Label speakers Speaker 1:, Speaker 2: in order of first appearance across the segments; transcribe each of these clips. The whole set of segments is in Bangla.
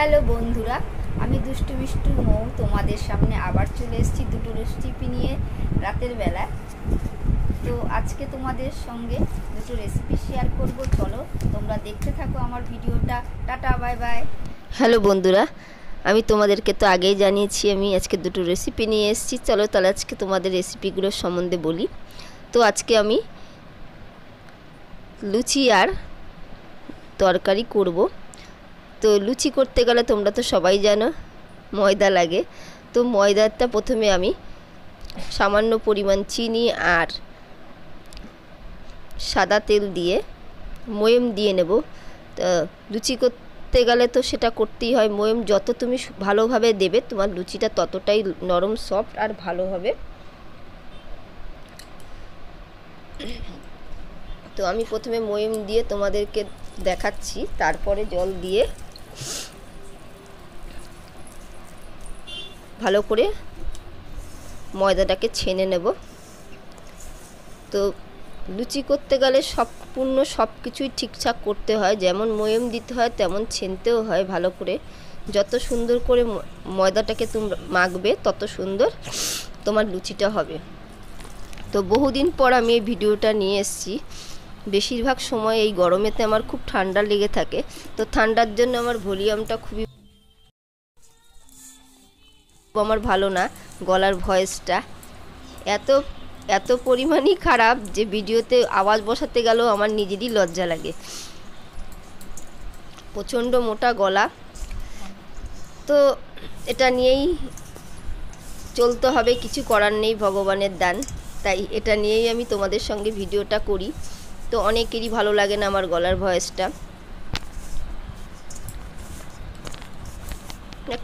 Speaker 1: হ্যালো বন্ধুরা, আমি দুষ্টু মিষ্টু মৌ তোমাদের সামনে আবার চলে এসেছি দুটো রেসিপি নিয়ে রাতের বেলা। তো আজকে তোমাদের সঙ্গে দুটো রেসিপি শেয়ার করব। চলো তোমরা দেখতে থাকো আমার ভিডিওটা। Tata, bye bye.
Speaker 2: হ্যালো বন্ধুরা, আমি তোমাদেরকে তো আগেই জানিয়েছি আমি আজকে দুটো রেসিপি নিয়ে এসেছি। চলো তাহলে আজকে তোমাদের রেসিপিগুলোর সম্বন্ধে বলি। তো আজকে আমি লুচি আর তরকারি করব। তো লুচি করতে গেলে তোমরা তো সবাই জানো ময়দা লাগে। তো ময়দাটা প্রথমে আমি সামান্য পরিমাণ চিনি আর সাদা তেল দিয়ে ময়ম দিয়ে নেব। তো লুচি করতে গেলে তো সেটা করতেই হয়। ময়ম যত তুমি ভালোভাবে দেবে তোমার লুচিটা ততটাই নরম সফট আর ভালো হবে। তো আমি প্রথমে ময়ম দিয়ে তোমাদেরকে দেখাচ্ছি, তারপরে জল দিয়ে ভালো করে ময়দাটাকে ছেনে নেব। তো লুচি করতে গেলে সম্পূর্ণ সব কিছুই ঠিকঠাক করতে হয়, যেমন ময়ম দিতে হয় তেমন ছেনতেও হয় ভালো করে। যত সুন্দর করে ময়দাটাকে তোমরা মাখবে তত সুন্দর তোমার লুচিটা হবে। তো বহুদিন পর আমি এই ভিডিওটা নিয়ে এসেছি। বেশিরভাগ সময় এই গরমেতে আমার খুব ঠান্ডা লেগে থাকে। তো ঠান্ডার জন্য আমার ভলিউমটা খুবই আমার ভালো না, গলার ভয়েসটা এত পরিমাণই খারাপ যে ভিডিওতে আওয়াজ বসাতে গেলেও আমার নিজেরই লজ্জা লাগে। প্রচণ্ড মোটা গলা, তো এটা নিয়েই চলতে হবে, কিছু করার নেই, ভগবানের দান। তাই এটা নিয়েই আমি তোমাদের সঙ্গে ভিডিওটা করি। তো অনেকেরই ভালো লাগে না আমার গলার ভয়েসটা,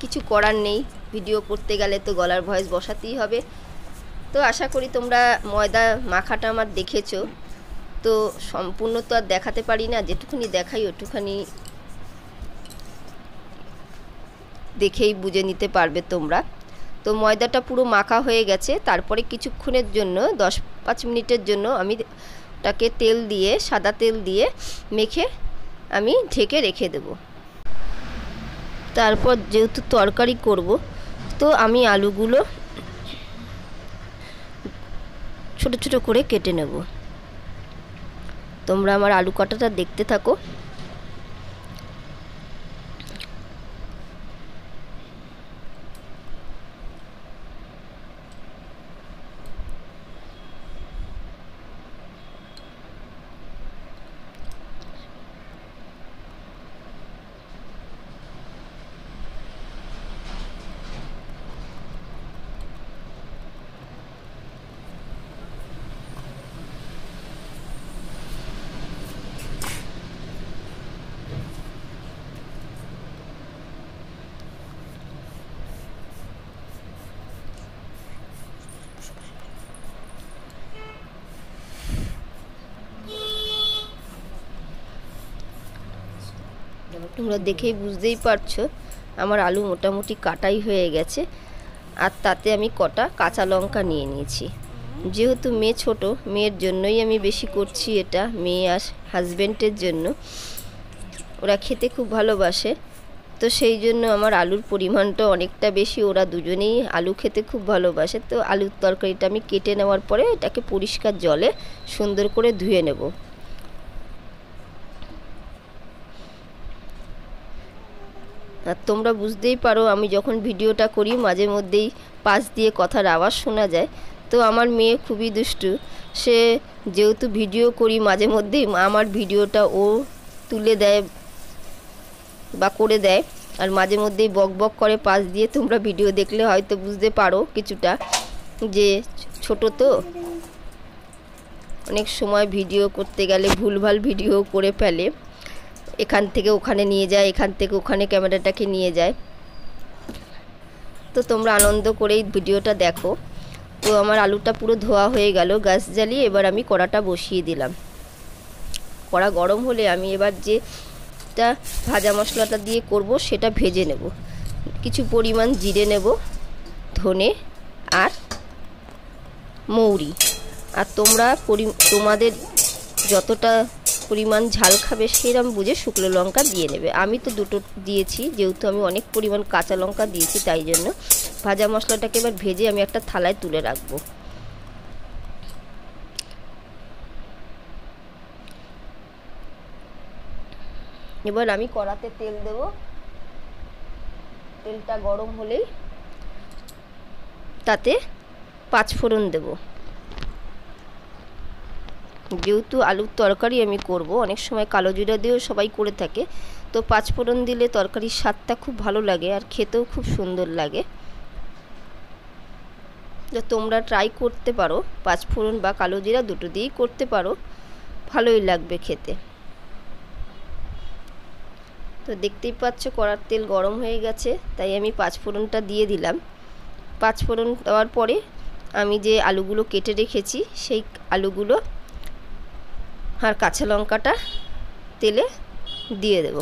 Speaker 2: কিছু করার নেই, ভিডিও করতে গেলে তো গলার ভয়েস বসাতেই হবে। তো আশা করি তোমরা ময়দা মাখাটা আমার দেখেছো। তো সম্পূর্ণ তো আর দেখাতে পারি না, যেটুকুনি দেখাই ওটুখানি দেখেই বুঝে নিতে পারবে তোমরা। তো ময়দাটা পুরো মাখা হয়ে গেছে। তারপরে কিছুক্ষণের জন্য 10-5 মিনিটের জন্য আমি ওটাকে তেল দিয়ে, সাদা তেল দিয়ে মেখে আমি ঢেকে রেখে দেব। তারপর যেহেতু তরকারি করব, তো আমি আলুগুলো ছোট ছোট করে কেটে নেব। তোমরা আমার আলু কাটাটা দেখতে থাকো। তোমরা দেখেই বুঝতেই পারছো আমার আলু মোটামুটি কাটাই হয়ে গেছে। আর তাতে আমি কটা কাঁচা লঙ্কা নিয়ে নিয়েছি। যেহেতু মেয়ে ছোট, মেয়ের জন্যই আমি বেশি করছি এটা, মেয়ে আর হাজব্যান্ডের জন্য। ওরা খেতে খুব ভালোবাসে, তো সেই জন্য আমার আলুর পরিমাণটা অনেকটা বেশি। ওরা দুজনেই আলু খেতে খুব ভালোবাসে। তো আলুর তরকারিটা আমি কেটে নেওয়ার পরে এটাকে পরিষ্কার জলে সুন্দর করে ধুয়ে নেব। আর তোমরা বুঝতেই পারো আমি যখন ভিডিওটা করি মাঝে মধ্যেই পাশ দিয়ে কথার আওয়াজ শোনা যায়। তো আমার মেয়ে খুবই দুষ্টু, সে যেহেতু ভিডিও করি মাঝে মধ্যেই আমার ভিডিওটা ও তুলে দেয় বা করে দেয়, আর মাঝে মধ্যেই বক বক করে পাশ দিয়ে। তোমরা ভিডিও দেখলে হয়তো বুঝতে পারো কিছুটা, যে ছোট তো অনেক সময় ভিডিও করতে গেলে ভুলভাল ভিডিও করে ফেলে, এখান থেকে ওখানে নিয়ে যায়, এখান থেকে ওখানে ক্যামেরাটাকে নিয়ে যায়। তো তোমরা আনন্দ করেই ভিডিওটা দেখো। তো আমার আলুটা পুরো ধোয়া হয়ে গেল। গ্যাস জ্বালিয়ে এবার আমি কড়াটা বসিয়ে দিলাম। কড়া গরম হলে আমি এবার যেটা ভাজা মশলাটা দিয়ে করব সেটা ভেজে নেব। কিছু পরিমাণ জিরে নেব, ধনে আর মৌরি। আর তোমরা তোমাদের যতটা পরিমাণ ঝাল খাবে সেরকম বুঝে শুকনো লঙ্কা দিয়ে নেবে। আমি তো দুটো দিয়েছি, যেহেতু আমি অনেক পরিমাণ কাঁচা লঙ্কা দিয়েছি তাই জন্য। ভাজা মশলাটাকে এবার ভেজে আমি একটা থালায় তুলে রাখবো। এবার আমি কড়াতে তেল দেব। তেলটা গরম হলেই তাতে 5 ফোড়ন দেব। যেহেতু আলুর তরকারি আমি করব, অনেক সময় কালো জিরা দিয়েও সবাই করে থাকে, তো 5 ফোড়ন দিলে তরকারির স্বাদটা খুব ভালো লাগে আর খেতেও খুব সুন্দর লাগে। তো তোমরা ট্রাই করতে পারো, 5 ফোড়ন বা কালো জিরা দুটো দিয়েই করতে পারো, ভালোই লাগবে খেতে। তো দেখতেই পাচ্ছ কড়ার তেল গরম হয়ে গেছে, তাই আমি 5 ফোড়নটা দিয়ে দিলাম। 5 ফোড়ন দেওয়ার পরে আমি যে আলুগুলো কেটে রেখেছি সেই আলুগুলো আর কাঁচা লঙ্কাটা তেলে দিয়ে দেব।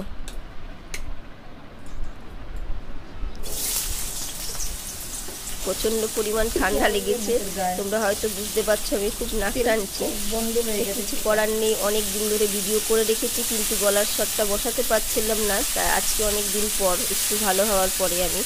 Speaker 2: প্রচণ্ড পরিমাণ ঠান্ডা লেগেছে, তোমরা হয়তো বুঝতে পারছো আমি খুব নাক টানছি। কিছু করার নেই, অনেক দিন ধরে ভিডিও করে রেখেছি কিন্তু গলার স্বরটা বসাতে পারছিলাম না, তাই আজকে অনেক দিন পর একটু ভালো হওয়ার পরে আমি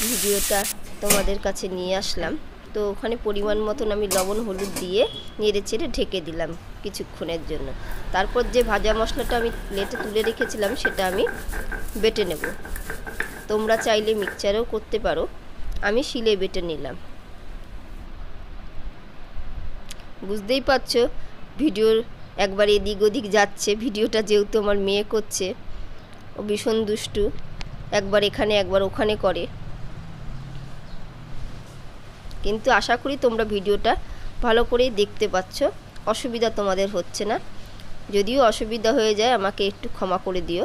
Speaker 2: ভিডিওটা তোমাদের কাছে নিয়ে আসলাম। তো ওখানে পরিমাণ মতন আমি লবণ হলুদ দিয়ে নেড়ে চেড়ে ঢেকে দিলাম কিছুক্ষণের জন্য। তারপর যে ভাজা মশলাটা আমি প্লেটে তুলে রেখেছিলাম সেটা আমি বেটে নেব। তোমরা চাইলে মিক্সচারেও করতে পারো, আমি শিলে বেটে নিলাম। বুঝতেই পারছো ভিডিওর একবার এদিক ওদিক যাচ্ছে, ভিডিওটা যেহেতু আমার মেয়ে করছে, ও ভীষণ দুষ্টু, একবার এখানে একবার ওখানে করে। কিন্তু আশা করি তোমরা ভিডিওটা ভালো করেই দেখতে পাচ্ছ, অসুবিধা তোমাদের হচ্ছে না। যদিও অসুবিধা হয়ে যায় আমাকে একটু ক্ষমা করে দিও।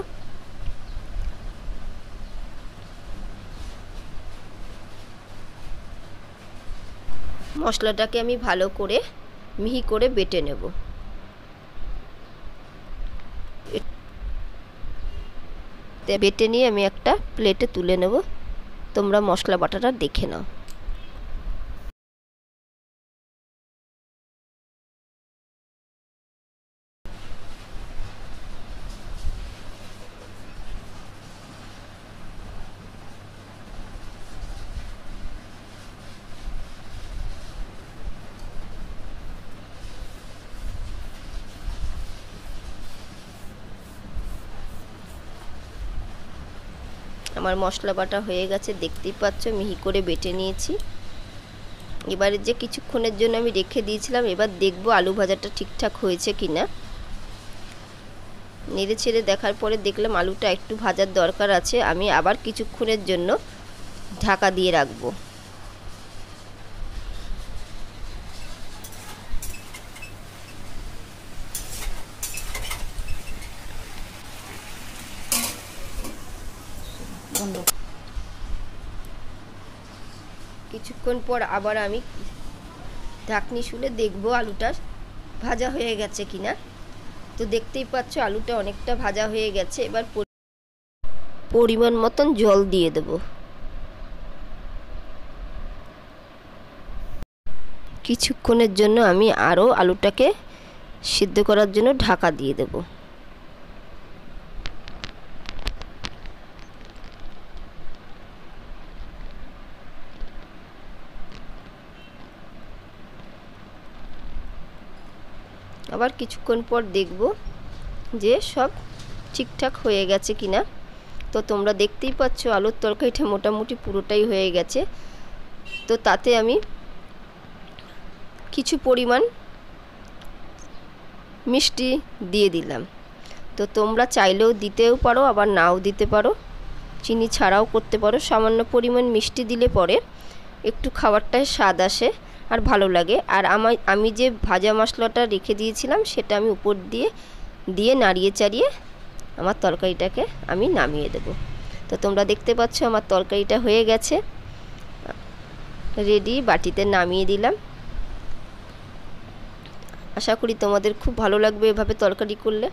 Speaker 2: মশলাটাকে আমি ভালো করে মিহি করে বেটে নেব। বেটে নিয়ে আমি একটা প্লেটে তুলে নেব। তোমরা মশলা বাটাটা দেখে নাও। আমার মশলা বাটা হয়ে গেছে, দেখতেই পাচ্ছ মিহি করে বেটে নিয়েছি। এবারে যে কিছুক্ষণের জন্য আমি রেখে দিয়েছিলাম, এবার দেখব আলু ভাজাটা ঠিকঠাক হয়েছে কিনা। নেড়ে ছেড়ে দেখার পরে দেখলাম আলুটা একটু ভাজার দরকার আছে, আমি আবার কিছুক্ষণের জন্য ঢাকা দিয়ে রাখবো। কিছুক্ষণ পর আবার আমি ঢাকনি খুলে দেখব আলুটা ভাজা হয়ে গেছে কিনা। তো দেখতেই পাচ্ছ আলুটা অনেকটা ভাজা হয়ে গেছে। এবার পরিমাণ মতন জল দিয়ে দেব। কিছুক্ষণের জন্য আমি আরও আলুটাকে সিদ্ধ করার জন্য ঢাকা দিয়ে দেব। আবার কিছুক্ষণ পর দেখব যে সব ঠিকঠাক হয়ে গেছে কিনা। তো তোমরা দেখতেই পাচ্ছ আলুর তরকারিটা মোটামুটি পুরোটাই হয়ে গেছে। তো তাতে আমি কিছু পরিমাণ মিষ্টি দিয়ে দিলাম। তো তোমরা চাইলেও দিতেও পারো, আবার নাও দিতে পারো, চিনি ছাড়াও করতে পারো। সামান্য পরিমাণ মিষ্টি দিলে পরে একটু খাবারটায় স্বাদ আসে আর ভালো লাগে। আর আমি যে ভাজা মশলাটা রেখে দিয়েছিলাম সেটা আমি উপর দিয়ে নাড়িয়ে চাড়িয়ে আমার তরকারিটাকে আমি নামিয়ে দেব। তো তোমরা দেখতে পাচ্ছ আমার তরকারিটা হয়ে গেছে রেডি, বাটিতে নামিয়ে দিলাম। আশা করি তোমাদের খুব ভালো লাগবে এভাবে তরকারি করলে।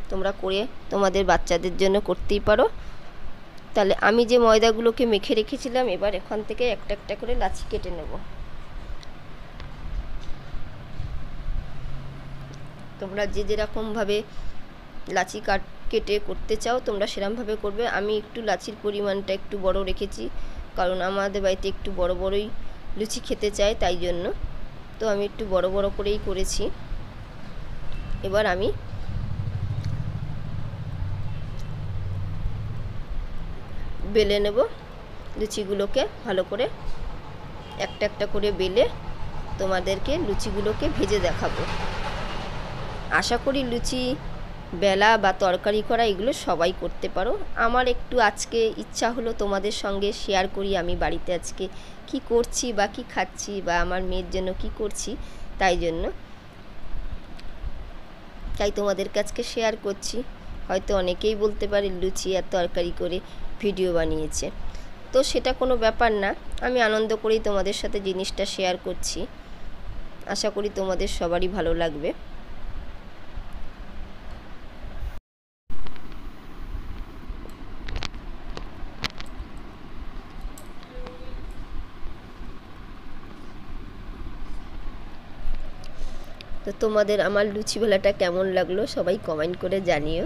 Speaker 2: তোমরা করে তোমাদের বাচ্চাদের জন্য করতেই পারো। তাহলে আমি যে ময়দাগুলোকে মেখে রেখেছিলাম, এবার এখান থেকে একটা একটা করে লাচি কেটে নেব। তোমরা যে যেরকমভাবে লাচি কেটে করতে চাও তোমরা সেরকমভাবে করবে। আমি একটু লাচির পরিমাণটা একটু বড় রেখেছি, কারণ আমাদের বাড়িতে একটু বড় বড়ই লুচি খেতে চায়, তাই জন্য। তো আমি একটু বড় বড় করেই করেছি। এবার আমি বেলে নেব লুচিগুলোকে ভালো করে, একটা একটা করে বেলে তোমাদেরকে লুচিগুলোকে ভেজে দেখাবো। আশা করি লুচি বেলা বা তরকারি করা এগুলো সবাই করতে পারো। আমার একটু আজকে ইচ্ছা হলো তোমাদের সঙ্গে শেয়ার করি আমি বাড়িতে আজকে কি করছি বা কি খাচ্ছি বা আমার মেয়ের জন্য কি করছি, তাই তোমাদেরকে আজকে শেয়ার করছি। হয়তো অনেকেই বলতে পারে লুচি আর তরকারি করে ভিডিও বানিয়েছে, তো সেটা কোনো ব্যাপার না। আমি আনন্দ করেই তোমাদের সাথে জিনিসটা শেয়ার করছি। আশা করি তোমাদের সবারই ভালো লাগবে। তো তোমাদের আমার লুচি বেলাটা কেমন লাগলো সবাই কমেন্ট করে জানিও।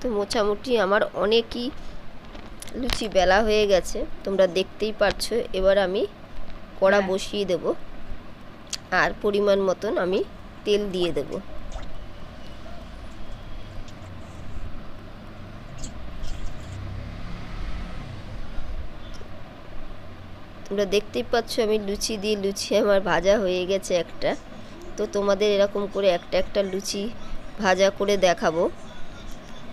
Speaker 2: তো মোটামুটি আমার অনেকই লুচি বেলা হয়ে গেছে, তোমরা দেখতেই পারছো। এবার আমি কড়া বসিয়ে দেব আর পরিমাণ মতন আমি তেল দিয়ে দেব। তোমরা দেখতেই পাচ্ছ আমি লুচি আমার ভাজা হয়ে গেছে একটা। তো তোমাদের এরকম করে একটা একটা লুচি ভাজা করে দেখাবো,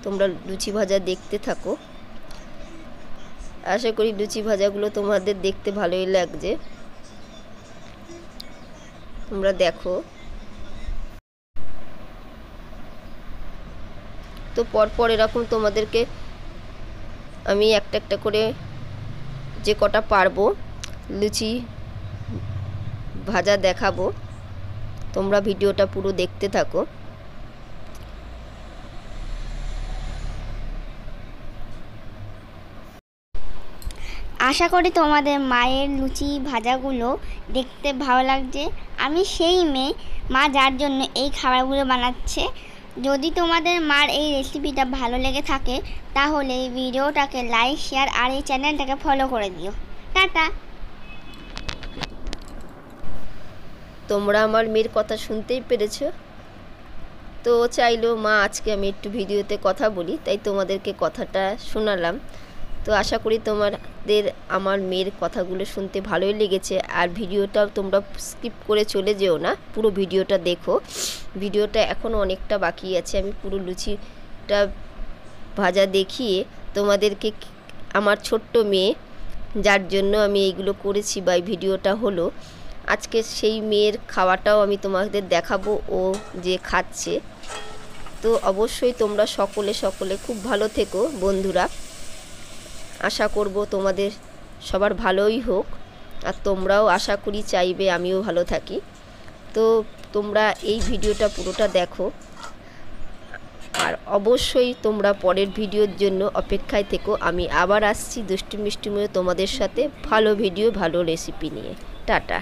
Speaker 2: তোমরা লুচি ভাজা দেখতে থাকো। আশা করি লুচি ভাজাগুলো তোমাদের দেখতে ভালোই লাগছে, তোমরা দেখো। তো পরপর এরকম তোমাদেরকে আমি একটা একটা করে যে কটা পারবো লুচি ভাজা দেখাবো, তোমরা ভিডিওটা পুরো দেখতে থাকো।
Speaker 3: আশা করি তোমাদের মায়ের লুচি ভাজাগুলো দেখতে ভালো লাগছে। আমি সেই মেয়ে, মা যার জন্য এই খাবারগুলো বানাচ্ছে। যদি তোমাদের মার এই রেসিপিটা ভালো লেগে থাকে তাহলে এই ভিডিওটাকে লাইক, শেয়ার আর এই চ্যানেলটাকে ফলো করে দিও। টাটা।
Speaker 2: তোমরা আমার মেয়ের কথা শুনতেই পেরেছো। তো চাইলো মা আজকে আমি একটু ভিডিওতে কথা বলি, তাই তোমাদেরকে কথাটা শোনালাম। তো আশা করি তোমাদের আমার মেয়ের কথাগুলো শুনতে ভালোই লেগেছে। আর ভিডিওটাও তোমরা স্কিপ করে চলে যেও না, পুরো ভিডিওটা দেখো। ভিডিওটা এখনও অনেকটা বাকি আছে। আমি পুরো লুচিটা ভাজা দেখিয়ে তোমাদেরকে, আমার ছোট্ট মেয়ে যার জন্য আমি এইগুলো করেছি বা এই ভিডিওটা হলো, আজকে সেই মেয়ের খাওয়াটাও আমি তোমাদের দেখাবো, ও যে খাচ্ছে। তো অবশ্যই তোমরা সকলে খুব ভালো থেকো বন্ধুরা। আশা করব তোমাদের সবার ভালোই হোক, আর তোমরাও আশা করি চাইবে আমিও ভালো থাকি। তো তোমরা এই ভিডিওটা পুরোটা দেখো, আর অবশ্যই তোমরা পরের ভিডিওর জন্য অপেক্ষায় থেকো। আমি আবার আসছি দুষ্টু মিষ্টিময় তোমাদের সাথে ভালো ভিডিও, ভালো রেসিপি নিয়ে। টাটা।